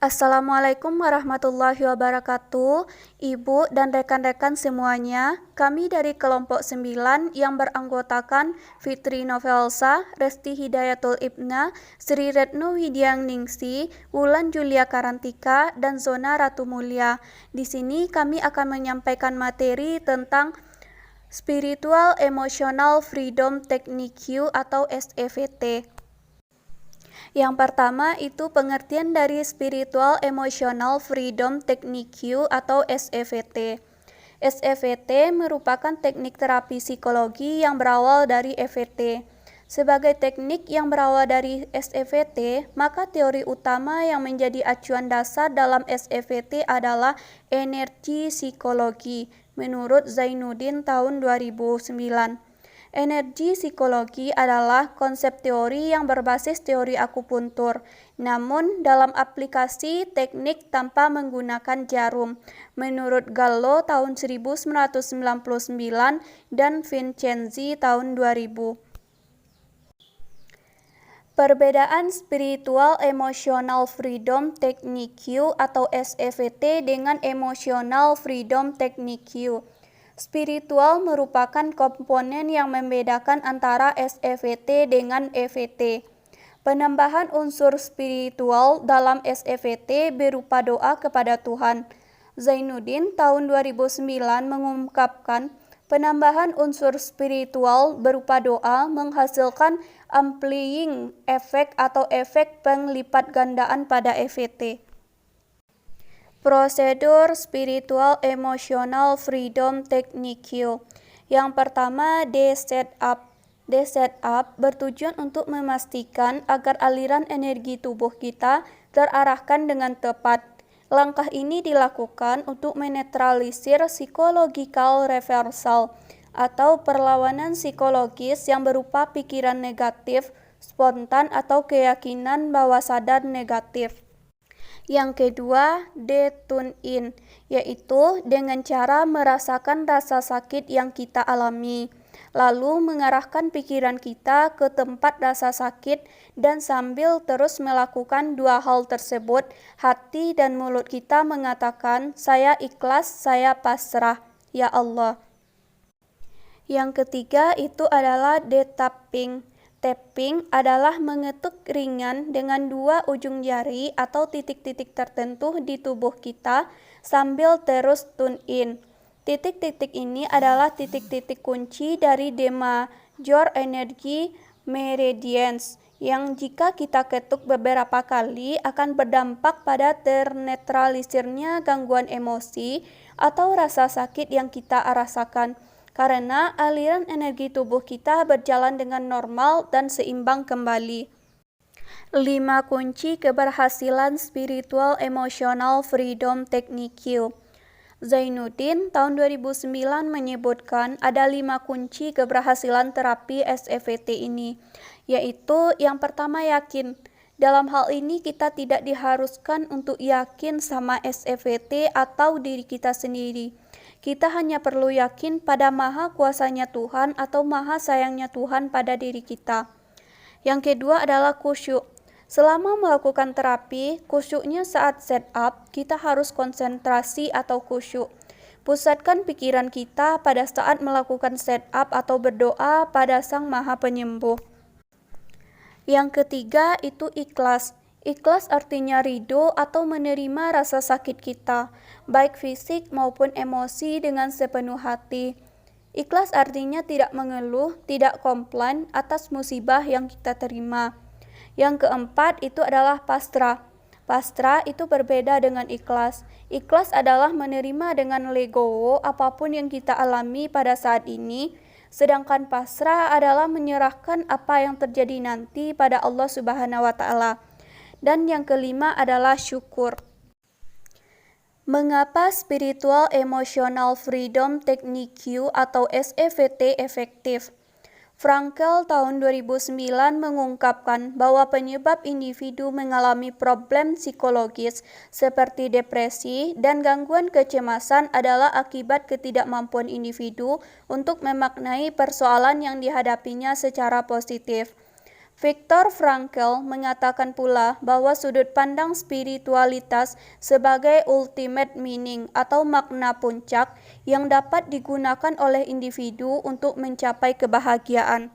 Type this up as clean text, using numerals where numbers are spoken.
Assalamualaikum warahmatullahi wabarakatuh, Ibu dan rekan-rekan semuanya. Kami dari kelompok 9 yang beranggotakan Fitri Novelsa, Resti Hidayatul Ibna, Sri Retno Widiangningsi, Wulan Julia Karantika, dan Zona Ratu Mulia. Di sini kami akan menyampaikan materi tentang Spiritual Emotional Freedom Technique atau SEVT. Yang pertama itu pengertian dari Spiritual Emotional Freedom Technique atau SEVT. SEVT merupakan teknik terapi psikologi yang berawal dari EVT. Sebagai teknik yang berawal dari SEVT, maka teori utama yang menjadi acuan dasar dalam SEVT adalah energi psikologi, menurut Zainuddin tahun 2009. Energi psikologi adalah konsep teori yang berbasis teori akupuntur, namun dalam aplikasi teknik tanpa menggunakan jarum, menurut Gallo tahun 1999 dan Vincenzi tahun 2000. Perbedaan Spiritual Emotional Freedom Technique atau SEVT dengan Emotional Freedom Technique. Spiritual merupakan komponen yang membedakan antara SEVT dengan EVT. Penambahan unsur spiritual dalam SEVT berupa doa kepada Tuhan. Zainuddin tahun 2009 mengungkapkan, penambahan unsur spiritual berupa doa menghasilkan amplifying efek atau efek penglipat gandaan pada EVT. Prosedur Spiritual Emotional Freedom Technique. Yang pertama, D-Setup. D-Setup bertujuan untuk memastikan agar aliran energi tubuh kita terarahkan dengan tepat. Langkah ini dilakukan untuk menetralisir psychological reversal atau perlawanan psikologis yang berupa pikiran negatif, spontan atau keyakinan bawah sadar negatif. Yang kedua, detune-in, yaitu dengan cara merasakan rasa sakit yang kita alami, lalu mengarahkan pikiran kita ke tempat rasa sakit dan sambil terus melakukan dua hal tersebut, hati dan mulut kita mengatakan, saya ikhlas, saya pasrah, ya Allah. Yang ketiga itu adalah detapping. Tapping adalah mengetuk ringan dengan dua ujung jari atau titik-titik tertentu di tubuh kita sambil terus tune in. Titik-titik ini adalah titik-titik kunci dari the major energy meridians yang jika kita ketuk beberapa kali akan berdampak pada ternetralisirnya gangguan emosi atau rasa sakit yang kita rasakan. Karena aliran energi tubuh kita berjalan dengan normal dan seimbang kembali. 5 kunci keberhasilan Spiritual Emotional Freedom Technique. Zainuddin tahun 2009 menyebutkan ada 5 kunci keberhasilan terapi SEVT ini, yaitu yang pertama yakin. Dalam hal ini kita tidak diharuskan untuk yakin sama SEVT atau diri kita sendiri. Kita hanya perlu yakin pada maha kuasanya Tuhan atau maha sayangnya Tuhan pada diri kita. Yang kedua adalah khusyuk. Selama melakukan terapi, khusyuknya saat setup, kita harus konsentrasi atau khusyuk. Pusatkan pikiran kita pada saat melakukan setup atau berdoa pada Sang Maha Penyembuh. Yang ketiga itu ikhlas. Ikhlas artinya ridho atau menerima rasa sakit kita, baik fisik maupun emosi dengan sepenuh hati. Ikhlas artinya tidak mengeluh, tidak komplain atas musibah yang kita terima. Yang keempat itu adalah pasrah. Pasrah itu berbeda dengan ikhlas. Ikhlas adalah menerima dengan legowo apapun yang kita alami pada saat ini, sedangkan pasrah adalah menyerahkan apa yang terjadi nanti pada Allah Subhanahu wa Ta'ala. Dan yang kelima adalah syukur. Mengapa Spiritual Emotional Freedom Technique atau SEVT efektif? Frankel tahun 2009 mengungkapkan bahwa penyebab individu mengalami problem psikologis seperti depresi dan gangguan kecemasan adalah akibat ketidakmampuan individu untuk memaknai persoalan yang dihadapinya secara positif. Viktor Frankl mengatakan pula bahwa sudut pandang spiritualitas sebagai ultimate meaning atau makna puncak yang dapat digunakan oleh individu untuk mencapai kebahagiaan.